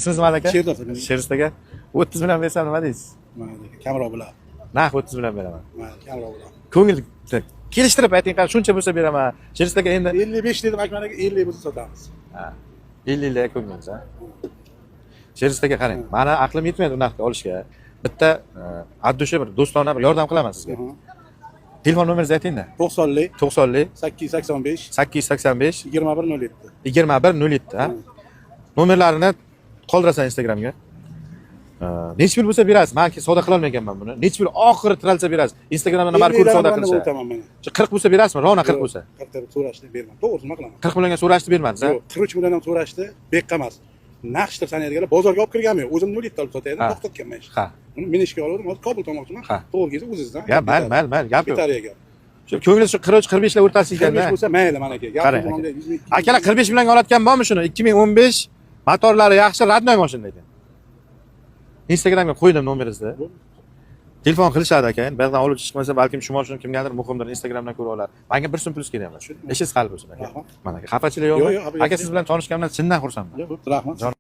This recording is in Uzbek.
Ismingiz nima aka? Sherzod aka. Sherzod aka. 30 million bersam nima deysiz? Kamroq bilan. Narx 30 million beraman. Kamroq bilan. Ko'ngil kelishtirib ayting, qani shuncha bo'lsa beraman. Sherzod aka endi 55 dedim Akmal aka, 50 bo'lsa sotamiz. ha. 50 lik ko'nglingiz, ha. Sherzod aka qarang, meni aqlim yetmaydi u narxga olishga. Bitta addusha bir do'stona bir yordam qilaman sizga. Telefon nomeringizni ayting-da. 90lik 90lik 885 885 2107. 2107, ha. Nomerlarini qoldirasan Instagramga. Necha pul bo'lsa berasiz? Men savdo qila olmayapman buni. Necha pul oxiri tiralsa berasiz. Instagramdan nima ko'rib savdo qilsa. 40 bo'lsa berasizmi? Ravna 40 bo'lsa. 40 deb so'rashdi, bermadi. To'g'risini qilaman. 40 millionga so'rashdi bermadingiz, ha? Yo'q, 43 milliondan so'rashdi, bekqa emas. Naqshdir sanaydiganlar bozorga olib kirganmi? O'zim 0 olib sotaydim, to'xtatganman ish. Ha. Uni men ishga oldim, hozir Kobul tomoqchiman. To'g'ri o'zingizdan. Ya, mayli, gap yo'q. Bitariyaga. Shu ko'nglingiz shu 43-45 lar o'rtasida ekanda. 45 bo'lsa mayli mana aka. Qarang aka. Akalar 45 millionga olayotgan bormi shuni? 2015 motorlari yaxshi, radnoy mashina ekan. Instagramga qo'ydim nomeringizni. Telefon qilishadi aka. Bu yerdan olib chiqmasa, balkim shu mashina kimgadir muhimdir, Instagramdan ko'rib olar. Menga 1 so'm plyus kerak emas. Ishingiz hal bo'lsin aka. Mana aka. Xafachilik yo'qmi? Aka siz bilan tanishganimdan chindan xursandman. Rahmat.